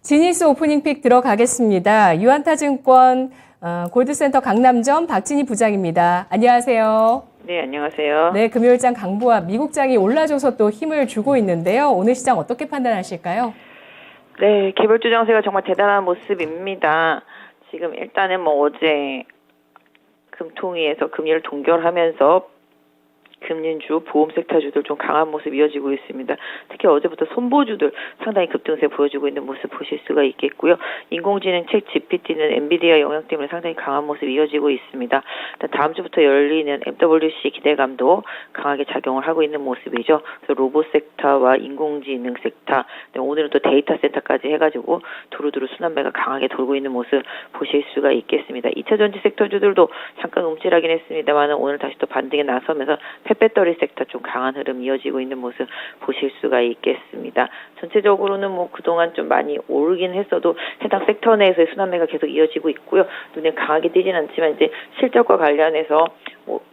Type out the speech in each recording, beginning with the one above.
지니스 오프닝 픽 들어가겠습니다. 유한타증권 골드센터 강남점 박진희 부장입니다. 안녕하세요. 네, 안녕하세요. 네, 금요일장 강보와 미국장이 올라줘서 또 힘을 주고 있는데요. 오늘 시장 어떻게 판단하실까요? 네, 개별주 장세가 정말 대단한 모습입니다. 지금 일단은 어제 금통위에서 금리를 동결하면서 금융주, 보험 섹터주들 좀 강한 모습 이어지고 있습니다. 특히 어제부터 손보주들 상당히 급등세 보여주고 있는 모습 보실 수가 있겠고요. 인공지능 책 GPT는 엔비디아 영향 때문에 상당히 강한 모습 이어지고 있습니다. 다음 주부터 열리는 MWC 기대감도 강하게 작용을 하고 있는 모습이죠. 그래서 로봇 섹터와 인공지능 섹터, 오늘은 또 데이터 센터까지 해가지고 두루두루 순환매가 강하게 돌고 있는 모습 보실 수가 있겠습니다. 2차 전지 섹터주들도 잠깐 움찔하긴 했습니다만 오늘 다시 또 반등에 나서면서 폐배터리 섹터 좀 강한 흐름 이어지고 있는 모습 보실 수가 있겠습니다. 전체적으로는 그동안 좀 많이 오르긴 했어도 해당 섹터 내에서의 순환매가 계속 이어지고 있고요. 눈에 강하게 띄진 않지만 이제 실적과 관련해서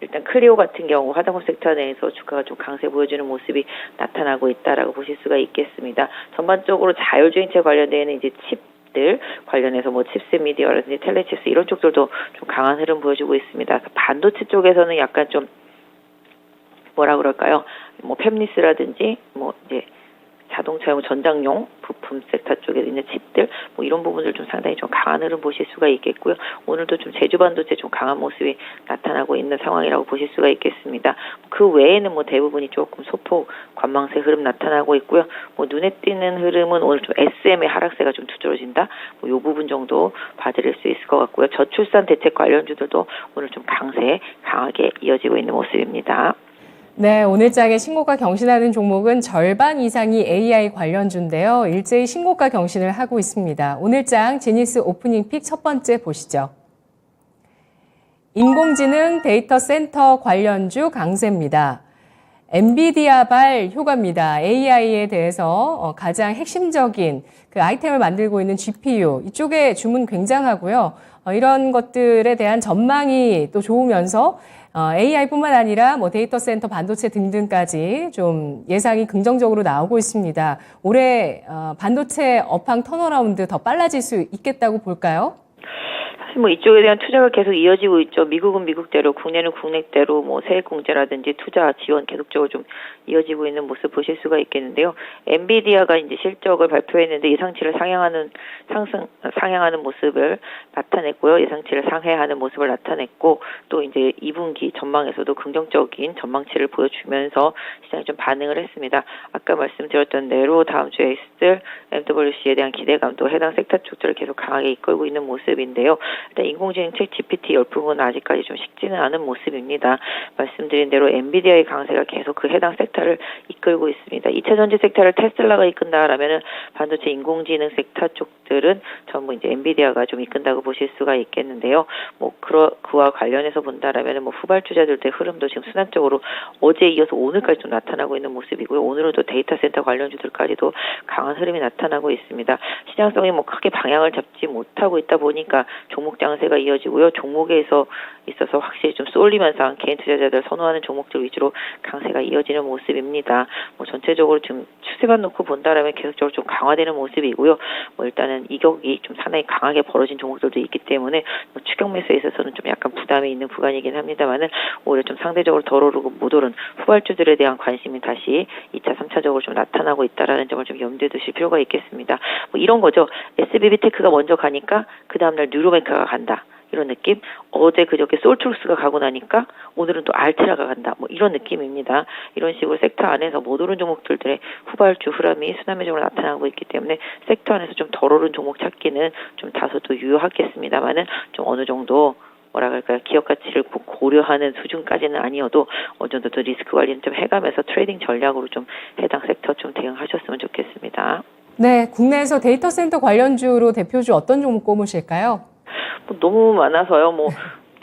일단 클리오 같은 경우 화장품 섹터 내에서 주가가 좀 강세 보여주는 모습이 나타나고 있다라고 보실 수가 있겠습니다. 전반적으로 자율주행체 관련되는 이제 칩들 관련해서 칩스 미디어라든지 텔레칩스 이런 쪽들도 좀 강한 흐름 보여주고 있습니다. 반도체 쪽에서는 약간 좀 뭐라 그럴까요? 팹리스라든지 이제 자동차 전장용 부품 섹터 쪽에 있는 칩들 이런 부분들 좀 상당히 좀 강한 흐름 보실 수가 있겠고요. 오늘도 좀 제주 반도체 좀 강한 모습이 나타나고 있는 상황이라고 보실 수가 있겠습니다. 그 외에는 대부분이 조금 소폭 관망세 흐름 나타나고 있고요. 눈에 띄는 흐름은 오늘 좀 SM의 하락세가 좀 두드러진다. 이 부분 정도 봐드릴 수 있을 것 같고요. 저출산 대책 관련주들도 오늘 좀 강하게 이어지고 있는 모습입니다. 네, 오늘장에 신고가 경신하는 종목은 절반 이상이 AI 관련주인데요. 일제히 신고가 경신을 하고 있습니다. 오늘장 지니스 오프닝 픽 첫 번째 보시죠. 인공지능 데이터 센터 관련주 강세입니다. 엔비디아발 효과입니다. AI에 대해서 가장 핵심적인 그 아이템을 만들고 있는 GPU, 이쪽에 주문 굉장하고요. 이런 것들에 대한 전망이 또 좋으면서 AI뿐만 아니라 데이터 센터, 반도체 등등까지 좀 예상이 긍정적으로 나오고 있습니다. 올해 반도체 업황 턴어라운드 더 빨라질 수 있겠다고 볼까요? 사실 이쪽에 대한 투자가 계속 이어지고 있죠. 미국은 미국대로, 국내는 국내대로 세액 공제라든지 투자 지원 계속적으로 좀 이어지고 있는 모습 보실 수가 있겠는데요. 엔비디아가 이제 실적을 발표했는데 예상치를 상향하는 모습을 나타냈고요. 예상치를 상회하는 모습을 나타냈고 또 이제 2분기 전망에서도 긍정적인 전망치를 보여주면서 시장이 좀 반응을 했습니다. 아까 말씀드렸던 대로 다음 주에 있을 MWC에 대한 기대감도 해당 섹터 쪽들을 계속 강하게 이끌고 있는 모습인데요. 일단 인공지능 책 GPT 열풍은 아직까지 좀 식지는 않은 모습입니다. 말씀드린 대로 엔비디아의 강세가 계속 그 해당 섹터를 이끌고 있습니다. 2차 전지 섹터를 테슬라가 이끈다라면은 반도체 인공지능 섹터 쪽들은 전부 이제 엔비디아가 좀 이끈다고 보실 수가 있겠는데요. 그와 관련해서 본다라면은 후발주자들의 흐름도 지금 순환적으로 어제 이어서 오늘까지 좀 나타나고 있는 모습이고요. 오늘은 또 데이터 센터 관련주들까지도 강한 흐름이 나타나고 있습니다. 시장성이 크게 방향을 잡지 못하고 있다 보니까 종목 장세가 이어지고요. 종목에 있어서 확실히 좀 쏠리면서 개인 투자자들 선호하는 종목들 위주로 강세가 이어지는 모습입니다. 전체적으로 좀 추세만 놓고 본다라면 계속적으로 좀 강화되는 모습이고요. 일단은 이격이 좀 상당히 강하게 벌어진 종목들도 있기 때문에 추격 매수에 있어서는 좀 약간 부담이 있는 구간이긴 합니다만은 오히려 좀 상대적으로 덜 오르고 못 오른 후발주들에 대한 관심이 다시 2차, 3차적으로 좀 나타나고 있다라는 점을 좀 염두에 두실 필요가 있겠습니다. 이런 거죠. SBB테크가 먼저 가니까 그 다음날 뉴로뱅크가 간다. 이런 느낌? 어제 그저께 솔트루스가 가고 나니까 오늘은 또 알테라가 간다. 이런 느낌입니다. 이런 식으로 섹터 안에서 못 오른 종목들의 후발주 흐름이 순환매적으로 나타나고 있기 때문에 섹터 안에서 좀 덜 오른 종목 찾기는 좀 다소 또 유효하겠습니다만은 좀 어느 정도 기업 가치를 고려하는 수준까지는 아니어도 어느 정도 더 리스크 관리는 좀 해가면서 트레이딩 전략으로 좀 해당 섹터 좀 대응하셨으면 좋겠습니다. 네, 국내에서 데이터 센터 관련주로 대표주 어떤 종목 꼽으실까요? 너무 많아서요.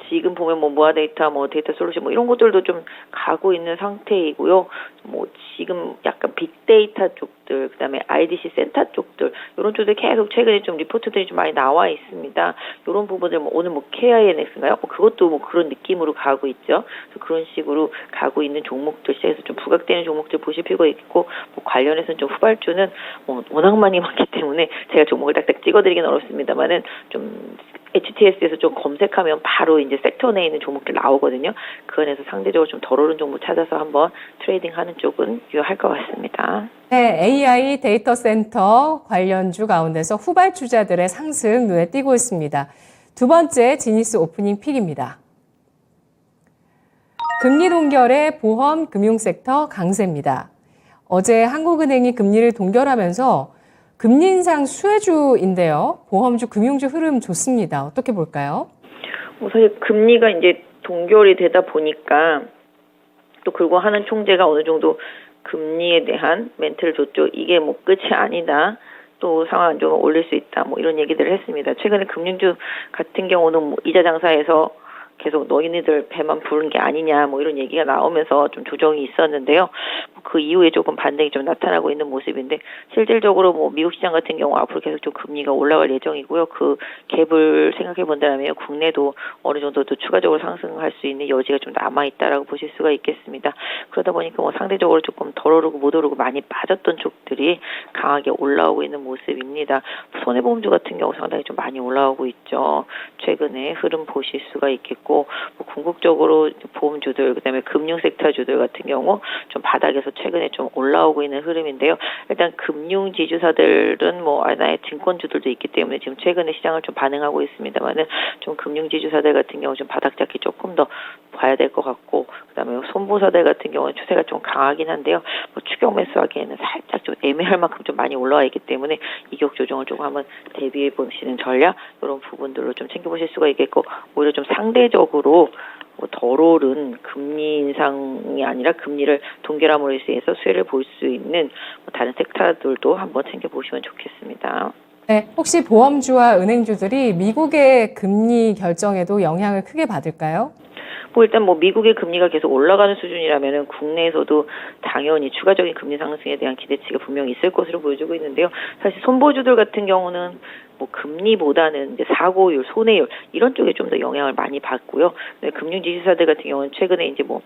지금 보면 뭐 모아 데이터, 뭐 데이터 솔루션 뭐 이런 것들도 좀 가고 있는 상태이고요. 뭐 지금 약간 빅데이터 쪽들, 그다음에 IDC 센터 쪽들 이런 쪽들 계속 최근에 좀 리포트들이 좀 많이 나와 있습니다. 이런 부분들 뭐 오늘 뭐 KINX인가요? 뭐 그것도 뭐 그런 느낌으로 가고 있죠. 그래서 그런 식으로 가고 있는 종목들 시장에서 좀 부각되는 종목들 보실 필요가 있고 뭐 관련해서는 좀 후발주는 뭐 워낙 많이 많기 때문에 제가 종목을 딱딱 찍어드리긴 어렵습니다만은 좀 HTS에서 좀 검색하면 바로 이제 섹터 내에 있는 종목들 나오거든요. 그 안에서 상대적으로 좀 덜 오른 종목 찾아서 한번 트레이딩하는 쪽은 유효할 것 같습니다. 네, AI 데이터 센터 관련주 가운데서 후발주자들의 상승 눈에 띄고 있습니다. 두 번째 지니스 오프닝 픽입니다. 금리 동결의 보험 금융 섹터 강세입니다. 어제 한국은행이 금리를 동결하면서 금리 인상 수혜주인데요. 보험주, 금융주 흐름 좋습니다. 어떻게 볼까요? 뭐 사실 금리가 이제 동결이 되다 보니까 또 그리고 하는 총재가 어느 정도 금리에 대한 멘트를 줬죠. 이게 뭐 끝이 아니다. 또 상황 안 좋으면 올릴 수 있다. 뭐 이런 얘기들을 했습니다. 최근에 금융주 같은 경우는 뭐 이자 장사에서 계속 너희네들 배만 부른 게 아니냐 뭐 이런 얘기가 나오면서 좀 조정이 있었는데요. 그 이후에 조금 반등이 좀 나타나고 있는 모습인데 실질적으로 뭐 미국 시장 같은 경우 앞으로 계속 좀 금리가 올라갈 예정이고요. 그 갭을 생각해 본다면 국내도 어느 정도 또 추가적으로 상승할 수 있는 여지가 좀 남아 있다라고 보실 수가 있겠습니다. 그러다 보니까 뭐 상대적으로 조금 덜 오르고 못 오르고 많이 빠졌던 쪽들이 강하게 올라오고 있는 모습입니다. 손해보험주 같은 경우 상당히 좀 많이 올라오고 있죠. 최근에 흐름 보실 수가 있겠고. 뭐 궁극적으로 보험주들 그다음에 금융 섹터주들 같은 경우 좀 바닥에서 최근에 좀 올라오고 있는 흐름인데요. 일단 금융 지주사들은 뭐 하나의 증권주들도 있기 때문에 지금 최근에 시장을 좀 반응하고 있습니다만은 좀 금융 지주사들 같은 경우 좀 바닥 잡기 조금 더 봐야 될 것 같고 그다음에 손보사들 같은 경우는 추세가 좀 강하긴 한데요. 뭐 추격 매수하기에는 살짝 좀 애매할 만큼 좀 많이 올라와 있기 때문에 이격 조정을 조금 한번 대비해 보시는 전략 이런 부분들로 좀 챙겨보실 수가 있겠고 오히려 좀 상대적으로 덜 오른 금리 인상이 아니라 금리를 동결함으로 인해서 수혜를 볼 수 있는 다른 섹터들도 한번 챙겨보시면 좋겠습니다. 네, 혹시 보험주와 은행주들이 미국의 금리 결정에도 영향을 크게 받을까요? 뭐 일단 뭐 미국의 금리가 계속 올라가는 수준이라면은 국내에서도 당연히 추가적인 금리 상승에 대한 기대치가 분명히 있을 것으로 보여지고 있는데요. 사실 손보주들 같은 경우는 뭐 금리보다는 이제 사고율, 손해율 이런 쪽에 좀 더 영향을 많이 받고요. 금융지주사들 같은 경우는 최근에 이제 뭐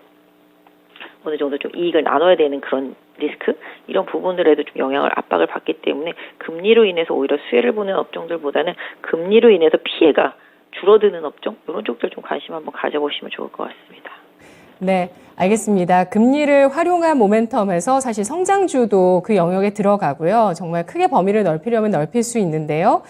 어느 정도 좀 이익을 나눠야 되는 그런 리스크 이런 부분들에도 좀 영향을 압박을 받기 때문에 금리로 인해서 오히려 수혜를 보는 업종들보다는 금리로 인해서 피해가 줄어드는 업종 이런 쪽들 좀 관심 한번 가져보시면 좋을 것 같습니다. 네, 알겠습니다. 금리를 활용한 모멘텀에서 사실 성장주도 그 영역에 들어가고요. 정말 크게 범위를 넓히려면 넓힐 수 있는데요.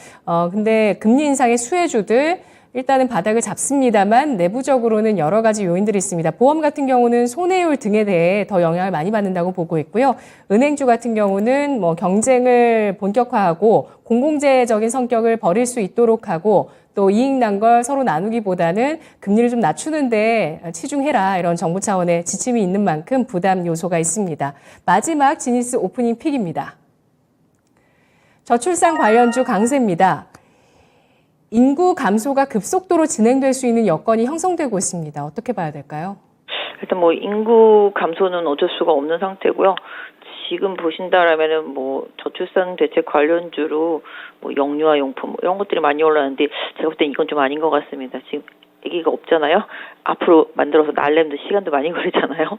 근데 금리 인상의 수혜주들 일단은 바닥을 잡습니다만 내부적으로는 여러 가지 요인들이 있습니다. 보험 같은 경우는 손해율 등에 대해 더 영향을 많이 받는다고 보고 있고요. 은행주 같은 경우는 뭐 경쟁을 본격화하고 공공재적인 성격을 버릴 수 있도록 하고 또 이익 난 걸 서로 나누기보다는 금리를 좀 낮추는데 치중해라 이런 정부 차원의 지침이 있는 만큼 부담 요소가 있습니다. 마지막 지니스 오프닝 픽입니다. 저출산 관련주 강세입니다. 인구 감소가 급속도로 진행될 수 있는 여건이 형성되고 있습니다. 어떻게 봐야 될까요? 일단 뭐 인구 감소는 어쩔 수가 없는 상태고요. 지금 보신다라면은 뭐 저출산 대책 관련주로 뭐 영유아 용품 뭐 이런 것들이 많이 올라왔는데 제가 볼 땐 이건 좀 아닌 것 같습니다. 지금 아기가 없잖아요. 앞으로 만들어서 낳으려면 시간도 많이 걸리잖아요.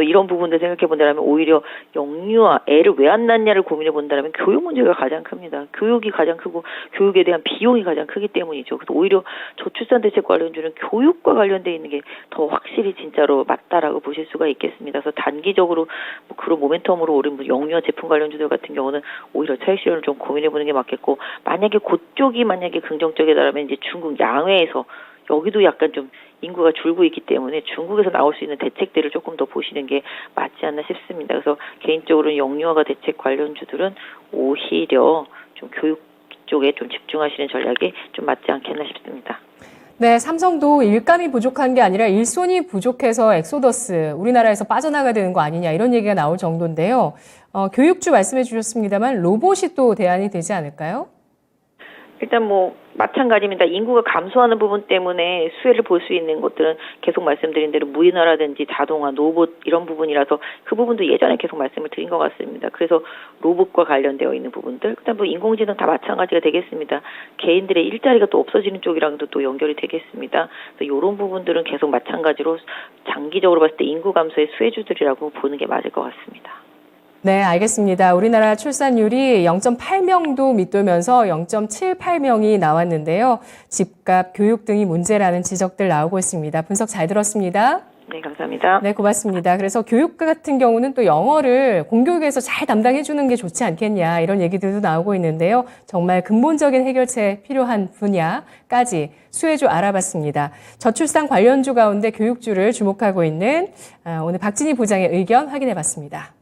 이런 부분들 생각해 본다면 오히려 영유아 애를 왜 안 낳냐를 고민해 본다면 교육 문제가 가장 큽니다. 교육이 가장 크고 교육에 대한 비용이 가장 크기 때문이죠. 그래서 오히려 저출산 대책 관련주는 교육과 관련돼 있는 게 더 확실히 진짜로 맞다라고 보실 수가 있겠습니다. 그래서 단기적으로 뭐 그런 모멘텀으로 오른 영유아 제품 관련주들 같은 경우는 오히려 차익 실현을 좀 고민해 보는 게 맞겠고 만약에 그쪽이 만약에 긍정적이다라면 이제 중국 양회에서 여기도 약간 좀 인구가 줄고 있기 때문에 중국에서 나올 수 있는 대책들을 조금 더 보시는 게 맞지 않나 싶습니다. 그래서 개인적으로는 영유아가 대책 관련주들은 오히려 좀 교육 쪽에 좀 집중하시는 전략이 좀 맞지 않겠나 싶습니다. 네, 삼성도 일감이 부족한 게 아니라 일손이 부족해서 엑소더스, 우리나라에서 빠져나가야 되는 거 아니냐 이런 얘기가 나올 정도인데요. 교육주 말씀해 주셨습니다만 로봇이 또 대안이 되지 않을까요? 일단 뭐 마찬가지입니다. 인구가 감소하는 부분 때문에 수혜를 볼 수 있는 것들은 계속 말씀드린 대로 무인화라든지 자동화, 로봇 이런 부분이라서 그 부분도 예전에 계속 말씀을 드린 것 같습니다. 그래서 로봇과 관련되어 있는 부분들, 그다음 뭐 인공지능 다 마찬가지가 되겠습니다. 개인들의 일자리가 또 없어지는 쪽이랑도 또 연결이 되겠습니다. 그래서 이런 부분들은 계속 마찬가지로 장기적으로 봤을 때 인구 감소의 수혜주들이라고 보는 게 맞을 것 같습니다. 네, 알겠습니다. 우리나라 출산율이 0.8명도 밑돌면서 0.78명이 나왔는데요. 집값, 교육 등이 문제라는 지적들 나오고 있습니다. 분석 잘 들었습니다. 네, 감사합니다. 네, 고맙습니다. 그래서 교육 같은 경우는 또 영어를 공교육에서 잘 담당해 주는 게 좋지 않겠냐 이런 얘기들도 나오고 있는데요. 정말 근본적인 해결책 필요한 분야까지 수혜주 알아봤습니다. 저출산 관련주 가운데 교육주를 주목하고 있는 오늘 박진희 부장의 의견 확인해 봤습니다.